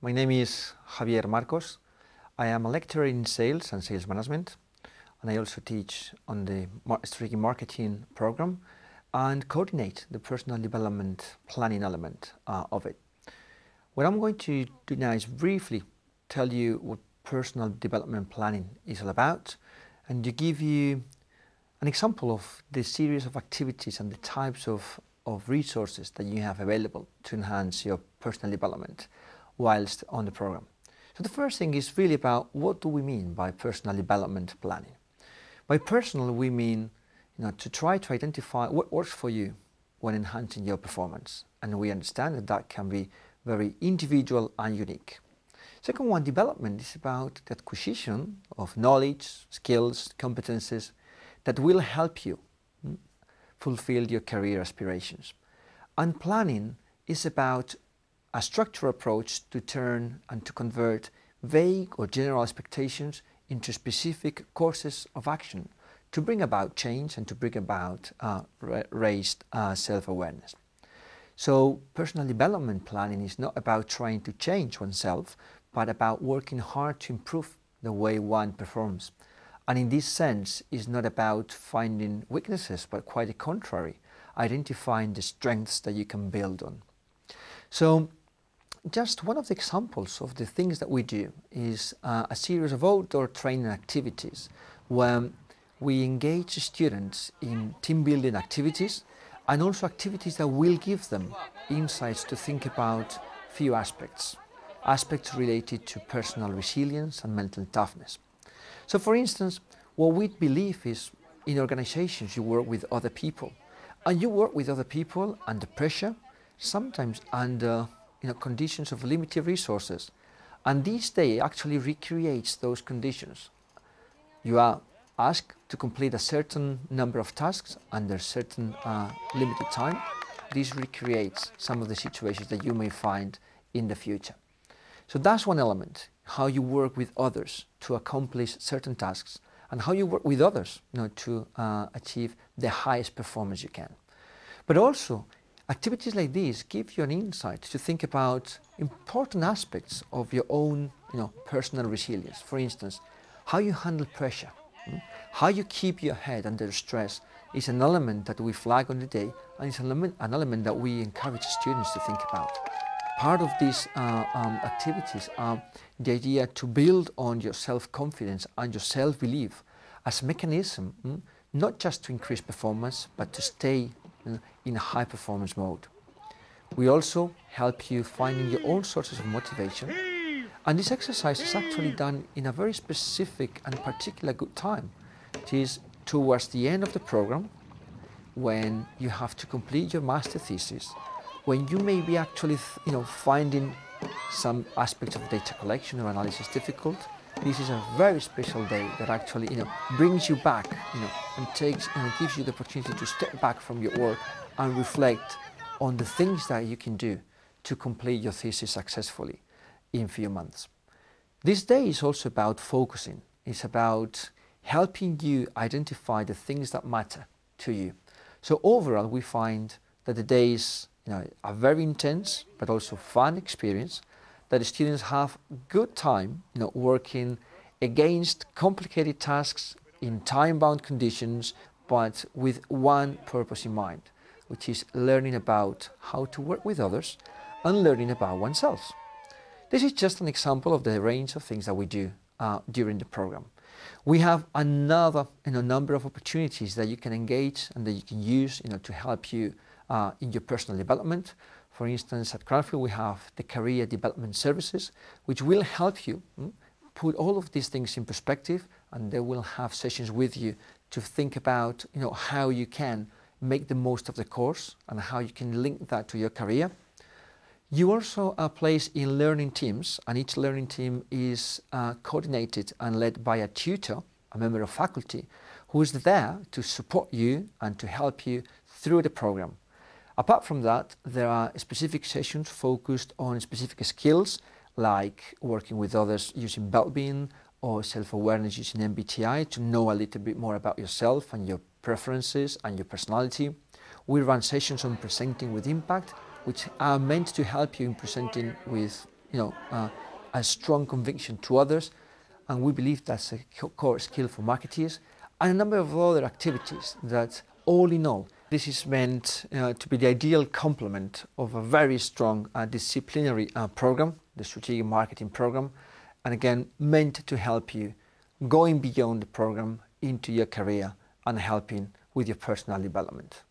My name is Javier Marcos. I am a lecturer in sales and sales management, and I also teach on the strategic marketing program and coordinate the personal development planning element of it. What I'm going to do now is briefly tell you what personal development planning is all about, and to give you an example of the series of activities and the types of resources that you have available to enhance your personal development whilst on the program. So the first thing is really about what do we mean by personal development planning. By personal, we mean to try to identify what works for you when enhancing your performance. And we understand that that can be very individual and unique. Second one, development is about the acquisition of knowledge, skills, competences that will help you fulfill your career aspirations. And planning is about a structured approach to turn and to convert vague or general expectations into specific courses of action to bring about change and to bring about raised self-awareness. So personal development planning is not about trying to change oneself, but about working hard to improve the way one performs. And in this sense, it's not about finding weaknesses, but quite the contrary, identifying the strengths that you can build on. So just one of the examples of the things that we do is a series of outdoor training activities where we engage students in team building activities and also activities that will give them insights to think about few aspects related to personal resilience and mental toughness. So for instance, what we believe is in organizations you work with other people, and you work with other people under pressure, sometimes under conditions of limited resources, and this day actually recreates those conditions. You are asked to complete a certain number of tasks under certain limited time. This recreates some of the situations that you may find in the future. So that's one element, how you work with others to accomplish certain tasks, and how you work with others to achieve the highest performance you can. But also, activities like these give you an insight to think about important aspects of your own personal resilience. For instance, how you handle pressure, how you keep your head under stress is an element that we flag on the day, and it's an element that we encourage students to think about. Part of these activities are the idea to build on your self-confidence and your self-belief as a mechanism, not just to increase performance, but to stay in a high performance mode. We also help you finding your own sources of motivation, and this exercise is actually done in a very specific and particular good time. It is towards the end of the program, when you have to complete your master thesis, when you may be actually finding some aspects of data collection or analysis difficult. This is a very special day that actually brings you back and gives you the opportunity to step back from your work and reflect on the things that you can do to complete your thesis successfully in a few months. This day is also about focusing. It's about helping you identify the things that matter to you. So overall, we find that the day is a very intense but also fun experience, that the students have good time working against complicated tasks in time-bound conditions, but with one purpose in mind, which is learning about how to work with others and learning about oneself. This is just an example of the range of things that we do during the program. We have another number of opportunities that you can engage and that you can use to help you in your personal development. For instance, at Cranfield we have the career development services, which will help you put all of these things in perspective, and they will have sessions with you to think about how you can make the most of the course and how you can link that to your career. You also are placed in learning teams, and each learning team is coordinated and led by a tutor, a member of faculty, who is there to support you and to help you through the program. Apart from that, there are specific sessions focused on specific skills, like working with others using well-being or self-awareness using MBTI to know a little bit more about yourself and your preferences and your personality. We run sessions on presenting with impact, which are meant to help you in presenting with a strong conviction to others, and we believe that's a core skill for marketeers, and a number of other activities that, all in all, this is meant to be the ideal complement of a very strong disciplinary program, the strategic marketing program, and again, meant to help you going beyond the program into your career and helping with your personal development.